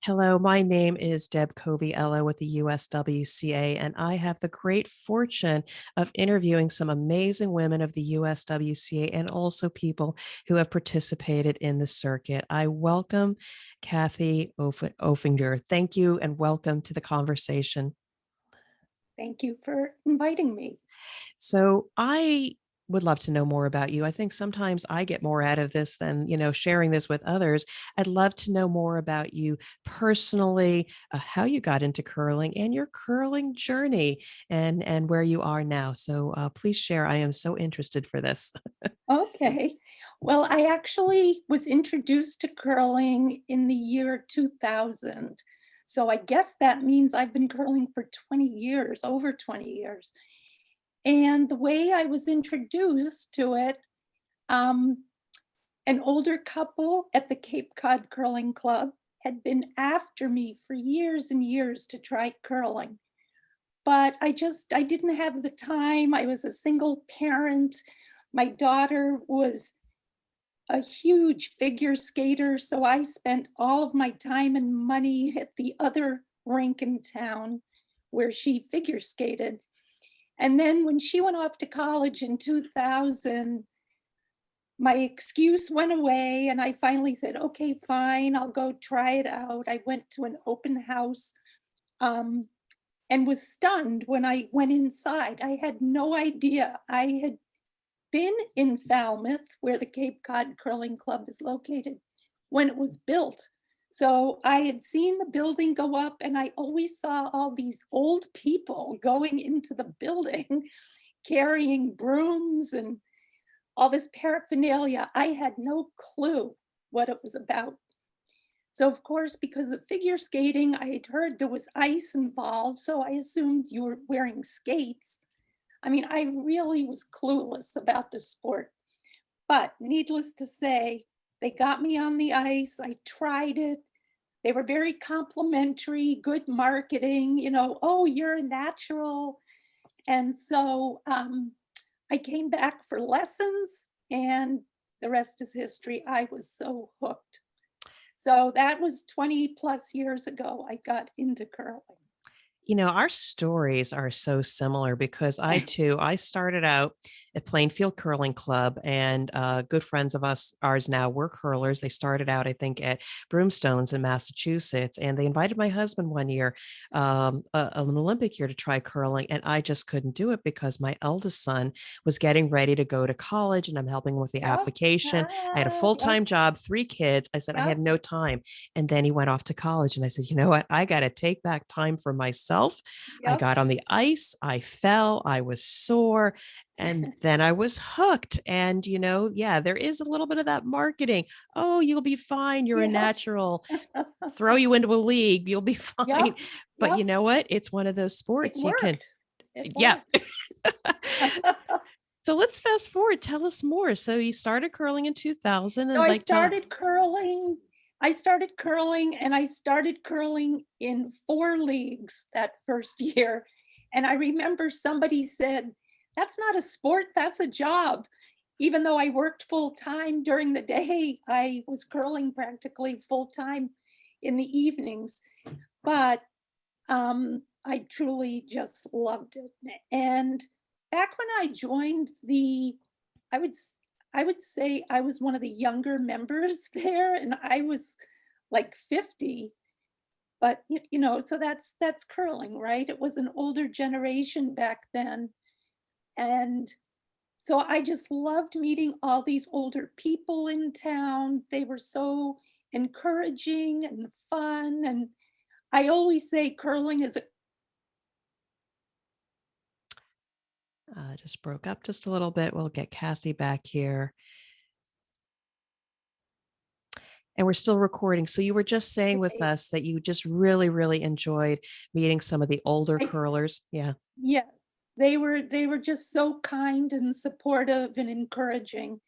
Hello, my name is Deb Coviello with the USWCA, and I have the great fortune of interviewing some amazing women of the USWCA and also people who have participated in the circuit. I welcome Cathy Offinger. Thank you and welcome to the conversation. Thank you for inviting me. So I would love to know more about you. I think sometimes I get more out of this than, sharing this with others. I'd love to know more about you personally, how you got into curling and your curling journey and where you are now. So please share. I am so interested for this. Okay. Well, I actually was introduced to curling in the year 2000. So I guess that means I've been curling for 20 years, over 20 years. And the way I was introduced to it, um, an older couple at the Cape Cod Curling Club had been after me for years and years to try curling. But I didn't have the time. I was a single parent. My daughter was a huge figure skater, so I spent all of my time and money at the other rink in town where she figure skated. And then when she went off to college in 2000, my excuse went away and I finally said, okay, fine, I'll go try it out. I went to an open house um, and was stunned when I went inside. I had no idea. I had been in Falmouth, where the Cape Cod Curling Club is located, when it was built. So I had seen the building go up, and I always saw all these old people going into the building carrying brooms and all this paraphernalia. I had no clue what it was about. So, of course, because of figure skating, I had heard there was ice involved, so I assumed you were wearing skates. I mean, I really was clueless about the sport. But needless to say, they got me on the ice. I tried it. They were very complimentary, good marketing, oh, you're a natural. And so I came back for lessons, and the rest is history. I was so hooked. So that was 20 plus years ago. I got into curling. Our stories are so similar because I started out at Plainfield Curling Club, and good friends of ours now were curlers. They started out, I think, at Broomstones in Massachusetts, and they invited my husband one year, an Olympic year, to try curling, and I just couldn't do it because my eldest son was getting ready to go to college, and I'm helping him with the Yep. application. I had a Yep. full-time job, 3 kids. I said I Yep. had no time. And then he went off to college. And I said, you know what? I got to take back time for myself. I Yep. got on the ice. I fell. I was sore. And then I was hooked. And, yeah, there is a little bit of that marketing. Oh, you'll be fine. You're a Yep. natural. Throw you into a league. You'll be Yep. fine. But Yep. you know what? It's one of those It sports you can, worked. It yeah. worked. So let's fast forward. Tell us more. So you started curling in 2000 So and I like tell. started curling. I started curling and I started curling in 4 leagues that first year. And I remember somebody said, that's not a sport, that's a job. Even though I worked full time during the day, I was curling practically full time in the evenings. But I truly just loved it. And back when I joined I would I would say I was one of the younger members there, and I was like 50. But so that's curling, right? It was an older generation back then, and so I just loved meeting all these older people in town. They were so encouraging and fun, and I always say curling is a Just broke up just a little bit. We'll get Cathy back here. And we're still recording. So you were just saying with okay. us that you just really, really enjoyed meeting some of the older I curlers. Yeah. Yes, they were just so kind and supportive and encouraging.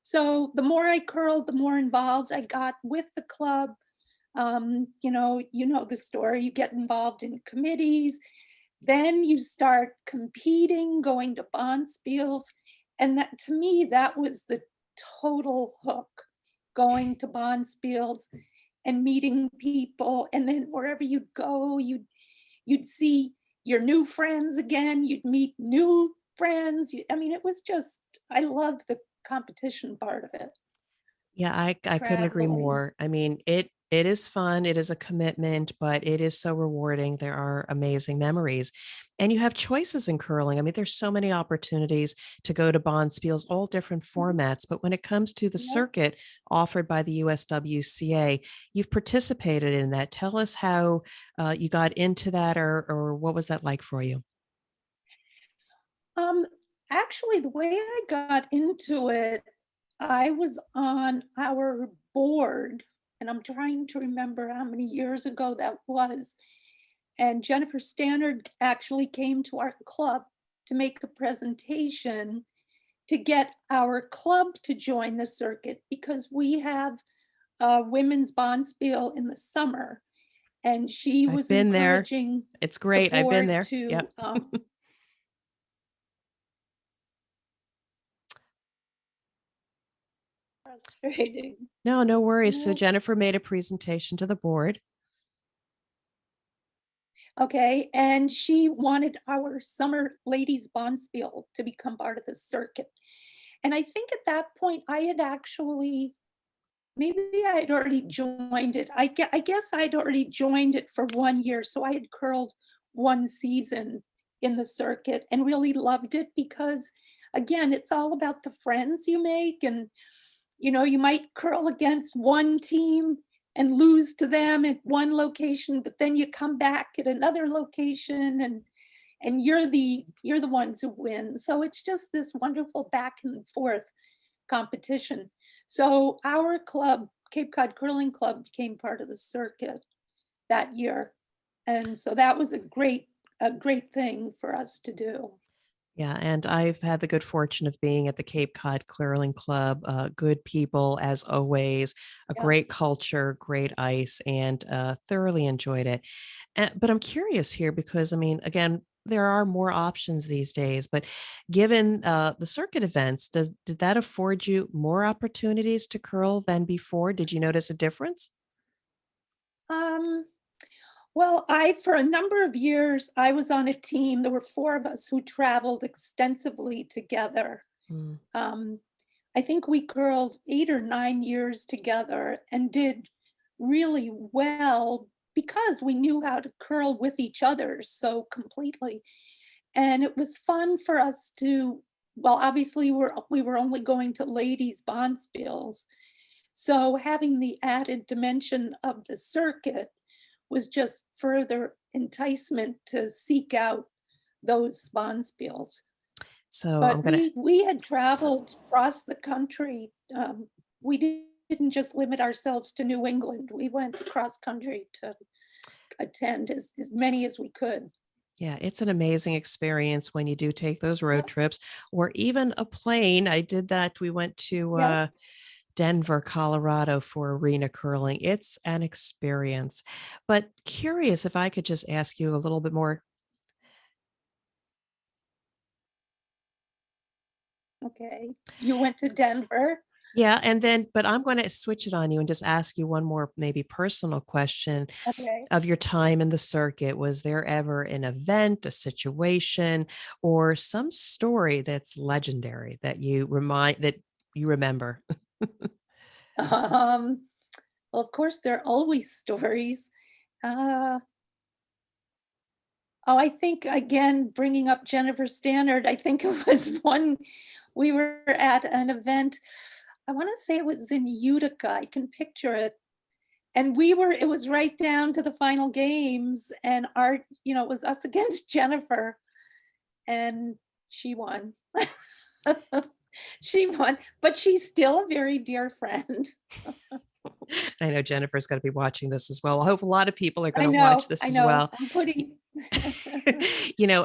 So the more I curled, the more involved I got with the club. You know the story. You get involved in committees, then you start competing, going to bonspiels, and that to me that was the total hook. Going to bonspiels, and meeting people, and then wherever you'd go, you'd see your new friends again, you'd meet new friends. I mean, it was just, I love the competition part of it, Yeah, I couldn't agree traveling. more. I mean, it is fun, it is a commitment, but it is so rewarding. There are amazing memories. And you have choices in curling. I mean, there's so many opportunities to go to bonspiels, all different Mhm. formats. But when it comes to the Yep. circuit offered by the USWCA, you've participated in that. Tell us how you got into that, or what was that like for you? Um, Actually, the way I got into it, I was on our board, and I'm trying to remember how many years ago that was. And Jennifer Stannard actually came to our club to make a presentation to get our club to join the circuit, because we have a women's bonspiel in the summer. And she I've was been there. encouraging It's the great. I've been board there. to, Yep. frustrating. No, no worries. So No. Jennifer made a presentation to the board. Okay, and she wanted our summer ladies bonspiel to become part of the circuit. And I think at that point I had actually, maybe I had already joined it. I guess I'd already joined it for 1 year. So I had curled one season in the circuit and really loved it because, again, it's all about the friends you make. And, you might curl against one team and lose to them at one location, but then you come back at another location, and you're the ones who win. So it's just this wonderful back and forth competition. So our club, Cape Cod Curling Club, became part of the circuit that year. And so that was a great thing for us to do. Yeah, and I've had the good fortune of being at the Cape Cod Clearling Club. Good people, as always, a Yeah. great culture, great ice, and thoroughly enjoyed it. But I'm curious here because, I mean, again, there are more options these days. But given the circuit events, did that afford you more opportunities to curl than before? Did you notice a difference? Um, well, for a number of years, I was on a team. There were four of us who traveled extensively together. Mm. Um, I think we curled 8 or 9 years together and did really well because we knew how to curl with each other so completely. And it was fun for us to, well, obviously we were only going to ladies' bonspiels. So having the added dimension of the circuit was just further enticement to seek out those bonspiels. So I'm But gonna. we had traveled across the country. We didn't just limit ourselves to New England. We went across country to attend as many as we could. Yeah, it's an amazing experience when you do take those road Yep. trips or even a plane. I did that. We went to Yep. Denver, Colorado for arena curling. It's an experience. But curious if I could just ask you a little bit more. Okay. You went to Denver. Yeah, and then, but I'm going to switch it on you and just ask you one more maybe personal question Okay. of your time in the circuit. Was there ever an event, a situation, or some story that's legendary that you remember? Um, well, of course, there are always stories. Uh, oh, I think again, bringing up Jennifer Stannard, I think it was one, we were at an event. I want to say it was in Utica. I can picture it. And it was right down to the final games, and it was us against Jennifer, and she won. She won, but she's still a very dear friend. I know Jennifer's going to be watching this as well. I hope a lot of people are going I to watch know, this I as know. well. I'm putting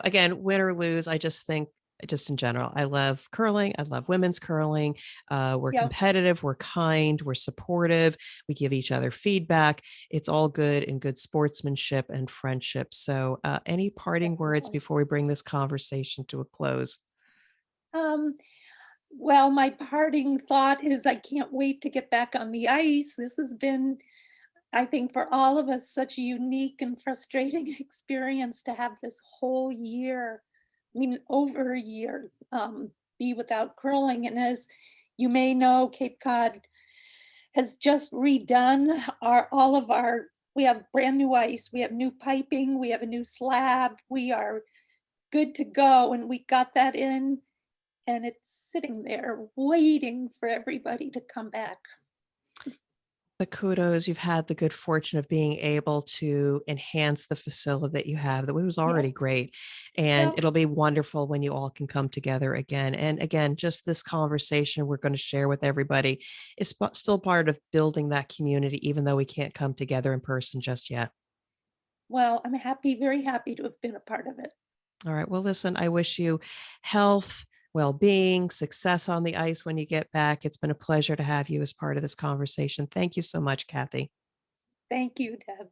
Again, win or lose, I just think, just in general, I love curling. I love women's curling. We're yeah, competitive, we're kind, we're supportive, we give each other feedback. It's all good and good sportsmanship and friendship. So, any parting words definitely. before we bring this conversation to a close? Um, well, my parting thought is I can't wait to get back on the ice. This has been I think for all of us, such a unique and frustrating experience to have this whole year, I mean, over a year, be without curling. And as you may know, Cape Cod has just redone all of our, we have brand new ice, we have new piping, we have a new slab, we are good to go. And we got that in and it's sitting there waiting for everybody to come back. But kudos, you've had the good fortune of being able to enhance the facility that you have. That was Yeah. already great. And Well, it'll be wonderful when you all can come together again. And again, just this conversation we're going to share with everybody is still part of building that community, even though we can't come together in person just yet. well, I'm happy, very happy to have been a part of it. All right. Well, listen, I wish you health, well being, success on the ice when you get back. It's been a pleasure to have you as part of this conversation. Thank you so much, Cathy. Thank you, Deb.